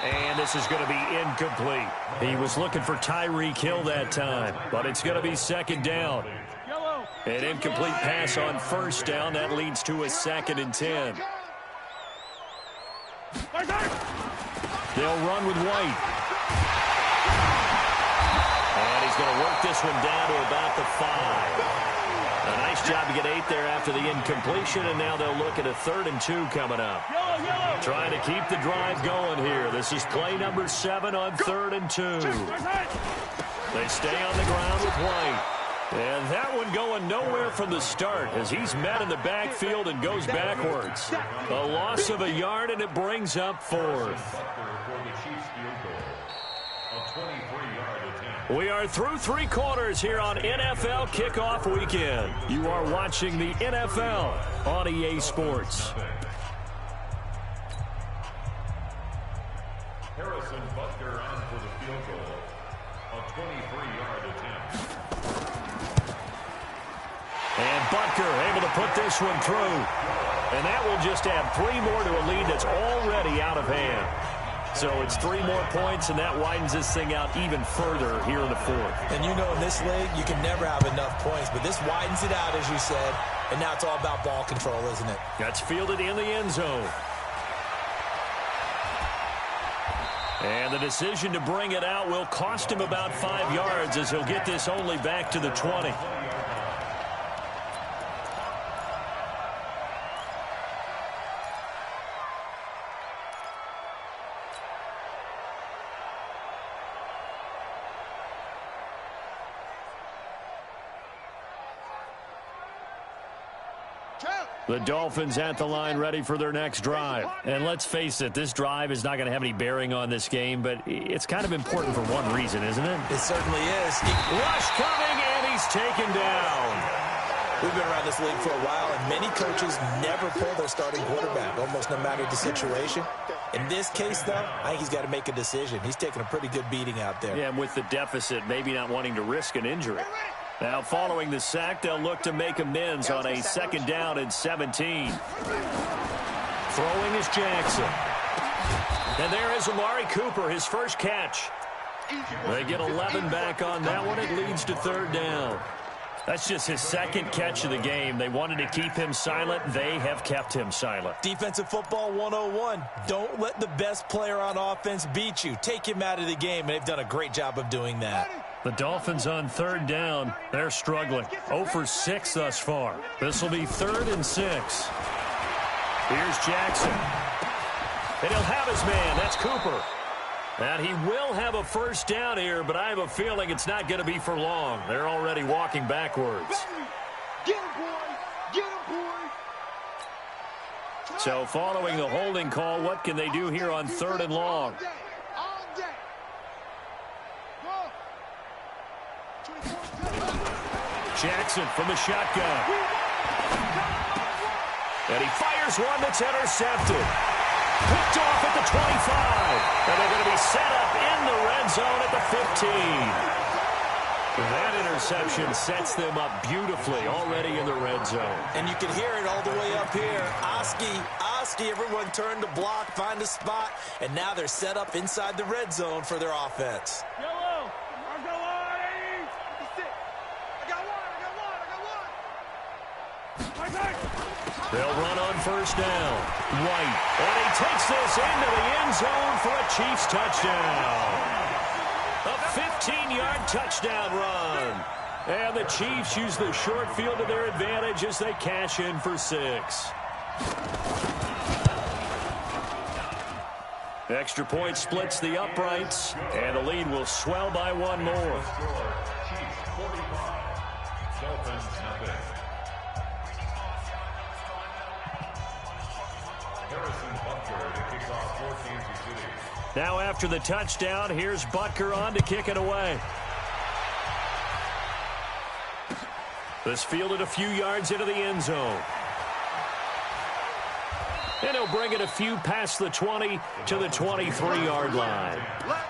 B: And this is going to be incomplete. He was looking for Tyreek Hill that time, but it's going to be 2nd down. An incomplete pass on 1st down. That leads to a 2nd and 10. They'll run with White. He's going to work this one down to about the 5. A nice job to get 8 there after the incompletion, and now they'll look at a 3rd and 2 coming up. Trying to keep the drive going here. This is play number 7 on 3rd and 2. They stay on the ground with White. And that one going nowhere from the start as he's met in the backfield and goes backwards. A loss of a yard, and it brings up 4th. We are through 3 quarters here on NFL Kickoff Weekend. You are watching the NFL on EA Sports.
E: Harrison Butker on for the field goal. A 23-yard attempt.
B: And Butker able to put this one through. And that will just add 3 more to a lead that's already out of hand. So it's 3 more points, and that widens this thing out even further here in the 4th.
D: And you know, in this league, you can never have enough points, but this widens it out, as you said, and now it's all about ball control, isn't it?
B: That's fielded in the end zone. And the decision to bring it out will cost him about 5 yards as he'll get this only back to the 20. The Dolphins at the line ready for their next drive. And let's face it, this drive is not going to have any bearing on this game, but it's kind of important for one reason, isn't it?
D: It certainly is.
B: Rush coming, and he's taken down.
D: We've been around this league for a while, and many coaches never pull their starting quarterback, almost no matter the situation. In this case, though, I think he's got to make a decision. He's taking a pretty good beating out there.
B: Yeah, and with the deficit, maybe not wanting to risk an injury. Now, following the sack, they'll look to make amends on a 2nd down and 17. Throwing is Jackson. And there is Amari Cooper, his first catch. They get 11 back on that one. It leads to 3rd down. That's just his 2nd catch of the game. They wanted to keep him silent. They have kept him silent.
D: Defensive football 101. Don't let the best player on offense beat you. Take him out of the game, and they've done a great job of doing that.
B: The Dolphins on 3rd down. They're struggling. 0 for 6 thus far. This will be 3rd and 6. Here's Jackson. And he'll have his man. That's Cooper. And he will have a 1st down here, but I have a feeling it's not going to be for long. They're already walking backwards.
C: Get him, boy! Get him, boy!
B: So following the holding call, what can they do here on 3rd and long? Jackson from the shotgun. And he fires one that's intercepted. Picked off at the 25. And they're going to be set up in the red zone at the 15. That interception sets them up beautifully already in the red zone.
D: And you can hear it all the way up here. Oski, everyone turned to block, find a spot, and now they're set up inside the red zone for their offense.
C: Yellow! I got one!
B: They'll run on 1st down. White. And he takes this into the end zone for a Chiefs touchdown. A 15-yard touchdown run. And the Chiefs use the short field to their advantage as they cash in for 6. Extra point splits the uprights, and the lead will swell by 1 more.
E: Chiefs 45. Dolphins nothing. Harrison Butker to kick off for Kansas City.
B: Now after the touchdown, here's Butker on to kick it away. This fielded a few yards into the end zone. And he'll bring it a few past the 20 to the 23-yard line.
C: Let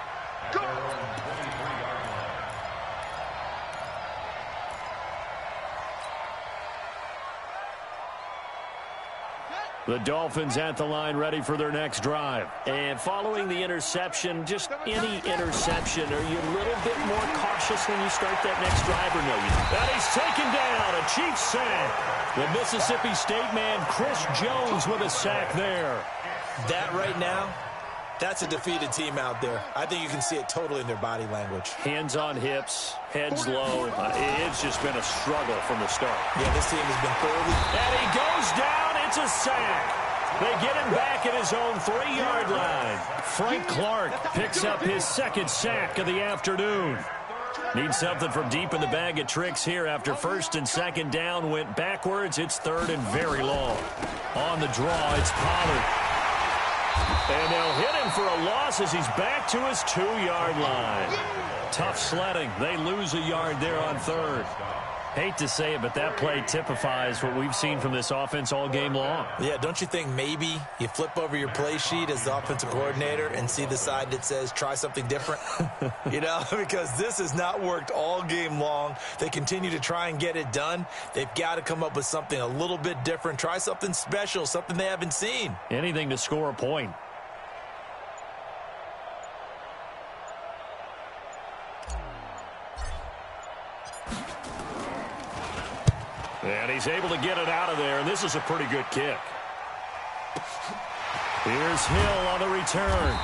C: go!
B: The Dolphins at the line ready for their next drive. And following the interception, just any interception, are you a little bit more cautious when you start that next drive or no? And he's taken down, a Chiefs sack. The Mississippi State man, Chris Jones, with a sack there.
D: That right now That's a defeated team out there. I think you can see it totally in their body language.
B: Hands on hips, heads low. It's just been a struggle from the start.
D: Yeah, this team has been thoroughly...
B: And he goes down. It's a sack. They get him back at his own 3-yard line. Frank Clark picks up his second sack of the afternoon. Needs something from deep in the bag of tricks here after first and second down went backwards. It's third and very long. On the draw, it's Pollard. And they'll hit him for a loss as he's back to his 2-yard line. Tough sledding. They lose a yard there on third. Hate to say it, but that play typifies what we've seen from this offense all game long.
D: Yeah, don't you think maybe you flip over your play sheet as the offensive coordinator and see the side that says try something different? You know, because this has not worked all game long. They continue to try and get it done. They've got to come up with something a little bit different. Try something special, something they haven't seen.
B: Anything to score a point. And he's able to get it out of there, and this is a pretty good kick. Here's Hill on the return.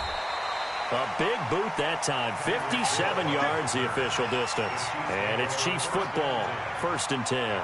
B: A big boot that time. 57 yards the official distance. And it's Chiefs football. 1st and 10.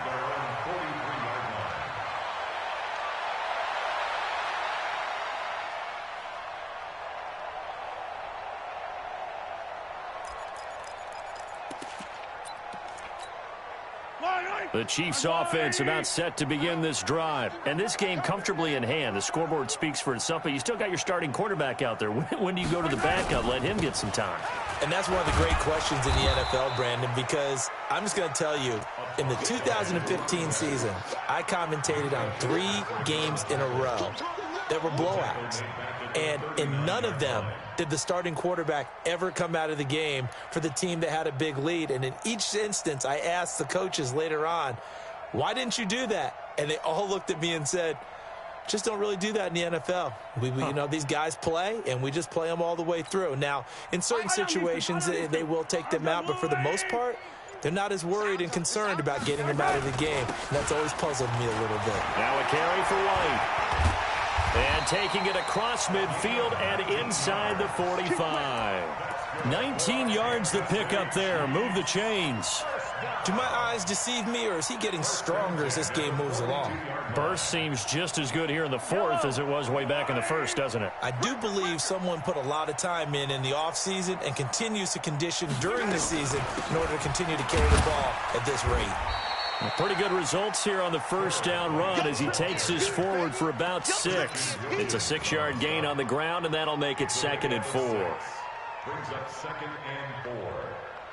B: The Chiefs offense about set to begin this drive. And this game comfortably in hand. The scoreboard speaks for itself, but you still got your starting quarterback out there. When do you go to the backup? Let him get some time.
D: And that's one of the great questions in the NFL, Brandon, because I'm just going to tell you, in the 2015 season, I commentated on 3 games in a row that were blowouts. And in none of them did the starting quarterback ever come out of the game for the team that had a big lead. And in each instance, I asked the coaches later on, why didn't you do that? And they all looked at me and said, just don't really do that in the NFL. You know, these guys play, and we just play them all the way through. Now, in certain situations, they will take them out, but for the most part, they're not as worried and concerned about getting them out of the game. And that's always puzzled me a little bit.
B: Now a carry for White. And taking it across midfield and inside the 45. 19 yards to pick up there. Move the chains.
D: Do my eyes deceive me, or is he getting stronger as this game moves along?
B: Burst seems just as good here in the 4th as it was way back in the 1st, doesn't it?
D: I do believe someone put a lot of time in the offseason and continues to condition during the season in order to continue to carry the ball at this rate.
B: Well, pretty good results here on the first down run as he takes this forward for about 6. It's a 6-yard gain on the ground, and that'll make it 2nd and 4.
E: Brings up 2nd and 4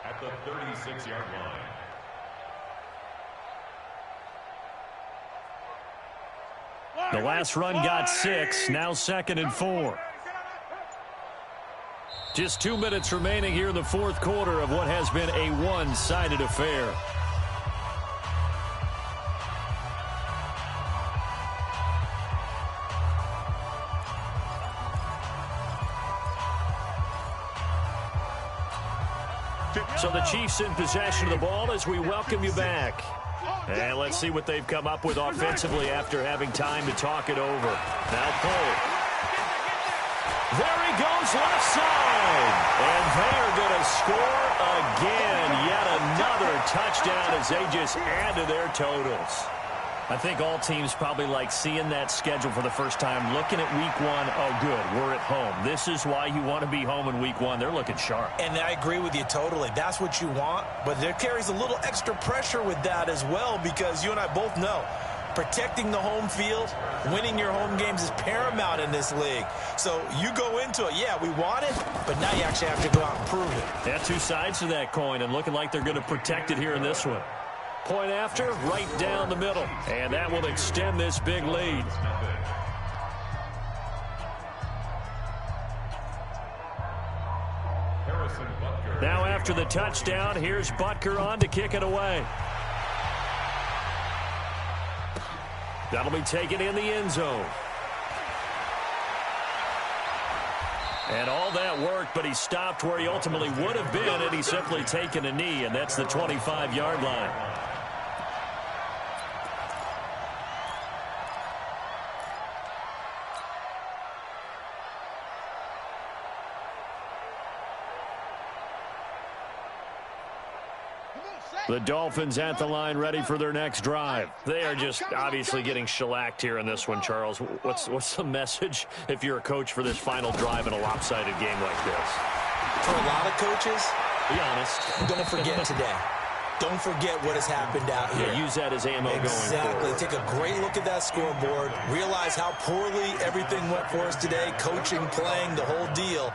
E: at the 36-yard line.
B: The last run got 6, now 2nd and 4. Just 2 minutes remaining here in the 4th quarter of what has been a one-sided affair. So the Chiefs in possession of the ball as we welcome you back. And let's see what they've come up with offensively after having time to talk it over. Now Cole. There he goes left side. And they are going to score again. Yet another touchdown as they just add to their totals. I think all teams probably like seeing that schedule for the first time, looking at week 1. Oh, good, we're at home. This is why you want to be home in week 1. They're looking sharp.
D: And I agree with you totally. That's what you want. But there carries a little extra pressure with that as well, because you and I both know protecting the home field, winning your home games is paramount in this league. So you go into it, yeah, we want it, but now you actually have to go out and prove it.
B: Yeah, 2 sides to that coin, and looking like they're going to protect it here in this one. Point after, right down the middle. And that will extend this big lead. Now after the touchdown, here's Butker on to kick it away. That'll be taken in the end zone. And all that worked, but he stopped where he ultimately would have been, and he's simply taken a knee, and that's the 25-yard line. The Dolphins at the line, ready for their next drive. They are just obviously getting shellacked here in this one, Charles. What's the message if you're a coach for this final drive in a lopsided game like this?
D: For a lot of coaches,
B: be honest,
D: don't forget today. Don't forget what has happened out here.
B: Yeah, use that as ammo going forward.
D: Exactly. Take a great look at that scoreboard. Realize how poorly everything went for us today. Coaching, playing, the whole deal.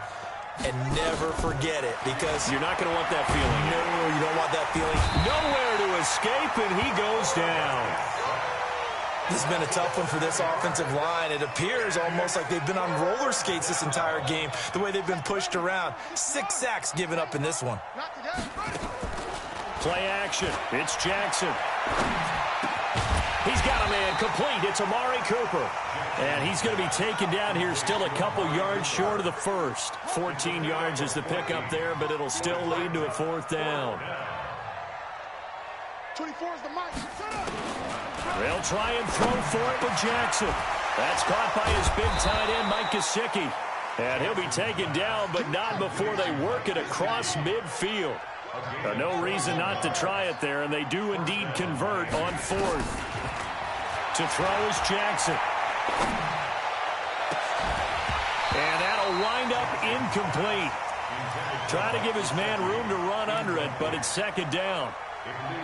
D: And never forget it, because
B: you're not going to want that feeling.
D: No, you don't want that feeling.
B: Nowhere to escape, and he goes down.
D: This has been a tough one for this offensive line. It appears almost like they've been on roller skates this entire game, the way they've been pushed around. 6 sacks given up in this one.
B: Play action. It's Jackson. He's got a man complete. It's Amari Cooper. And he's going to be taken down here still a couple yards short of the first. 14 yards is the pickup there, but it'll still lead to a 4th down.
C: 24 is the mic.
B: They'll try and throw for it with Jackson. That's caught by his big tight end, Mike Gesicki. And he'll be taken down, but not before they work it across midfield. No reason not to try it there, and they do indeed convert on 4th. To throw is Jackson. And that'll wind up incomplete. Try to give his man room to run under it, but it's 2nd down.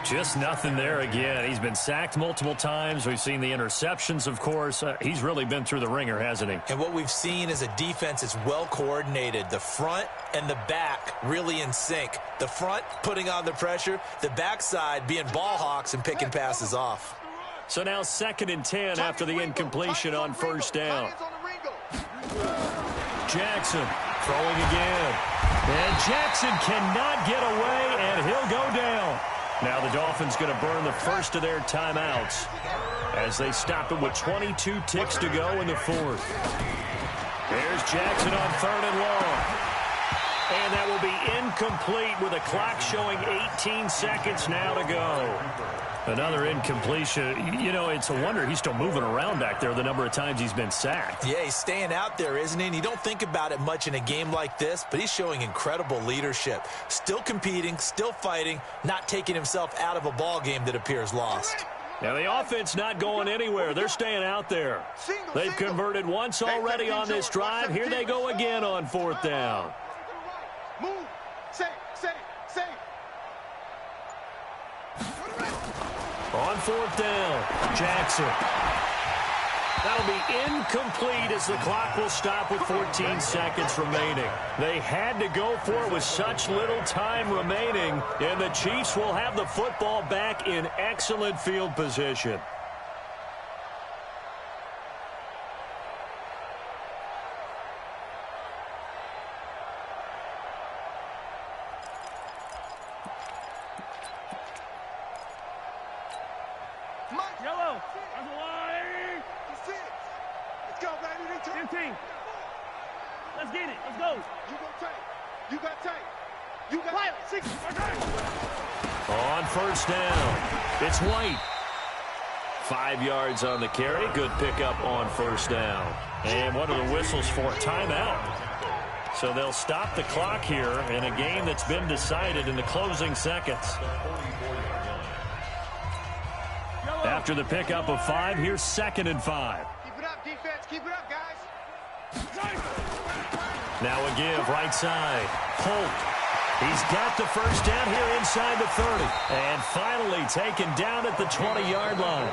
B: Just nothing there again. He's been sacked multiple times. We've seen the interceptions, of course. He's really been through the ringer, hasn't he?
D: And what we've seen is a defense that's well coordinated. The front and the back really in sync. The front putting on the pressure, the backside being ball hawks and picking passes off.
B: So now 2nd and 10 after the incompletion on 1st down. Jackson throwing again. And Jackson cannot get away, and he'll go down. Now the Dolphins going to burn the first of their timeouts as they stop it with 22 ticks to go in the 4th. There's Jackson on 3rd and long. And that will be incomplete with a clock showing 18 seconds now to go. Another incompletion. You know, it's a wonder he's still moving around back there the number of times he's been sacked.
D: Yeah, he's staying out there, isn't he? And you don't think about it much in a game like this, but he's showing incredible leadership. Still competing, still fighting, not taking himself out of a ball game that appears lost.
B: Now the offense not going anywhere. They're staying out there. They've converted once already on this drive. Here they go again on 4th down.
C: Move. Say.
B: On 4th down, Jackson. That'll be incomplete as the clock will stop with 14 seconds remaining. They had to go for it with such little time remaining, and the Chiefs will have the football back in excellent field position.
C: Yellow. That's a line. Let's go, baby. 15. Let's get it. Let's go. You go tight. You got tight. You got tight. 6.
B: On 1st down, it's White. 5 yards on the carry. Good pickup on 1st down. And what are the whistles for? Timeout. So they'll stop the clock here in a game that's been decided in the closing seconds. After the pickup of 5, here's 2nd and 5.
C: Keep it up, defense. Keep it up, guys.
B: Now a give, right side. Holt. He's got the first down here inside the 30. And finally taken down at the 20-yard line.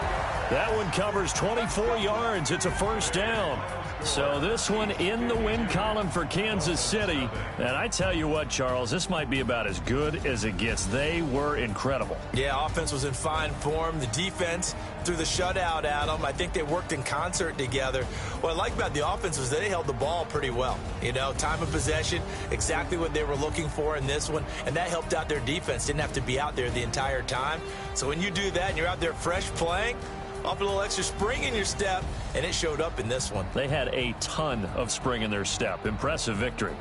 B: That one covers 24 yards. It's a 1st down. So this one in the win column for Kansas City. And I tell you what, Charles, this might be about as good as it gets. They were incredible.
D: Yeah, offense was in fine form. The defense threw the shutout at them. I think they worked in concert together. What I like about the offense was they held the ball pretty well. You know, time of possession, exactly what they were looking for in this one. And that helped out their defense. Didn't have to be out there the entire time. So when you do that and you're out there fresh playing, up a little extra spring in your step, and it showed up in this one.
B: They had a ton of spring in their step. Impressive victory.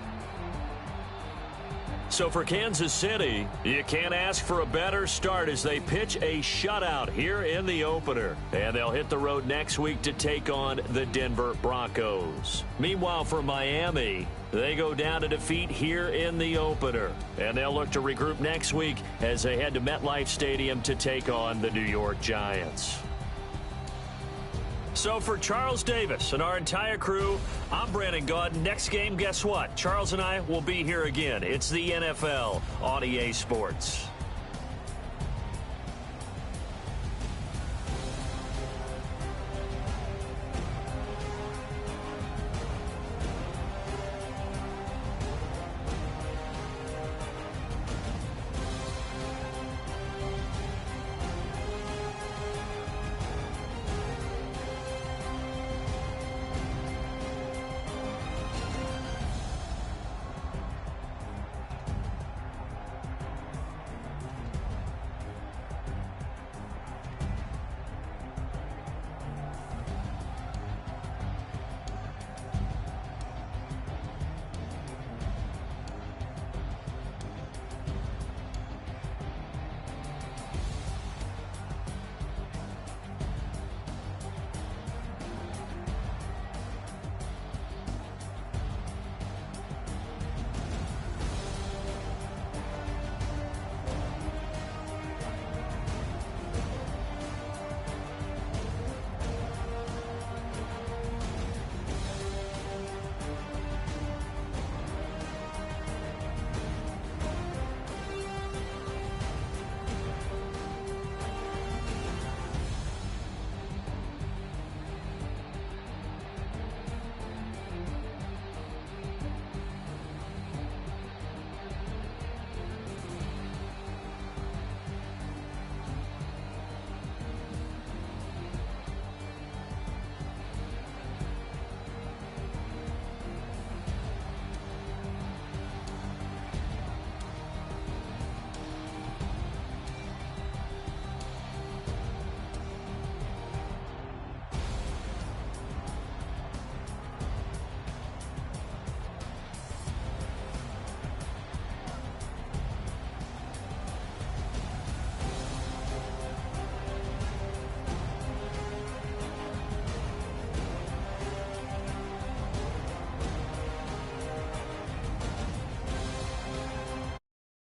B: So for Kansas City, you can't ask for a better start as they pitch a shutout here in the opener. And they'll hit the road next week to take on the Denver Broncos. Meanwhile, for Miami, they go down to defeat here in the opener. And they'll look to regroup next week as they head to MetLife Stadium to take on the New York Giants. So for Charles Davis and our entire crew, I'm Brandon Gaudin. Next game, guess what? Charles and I will be here again. It's the NFL on EA Sports.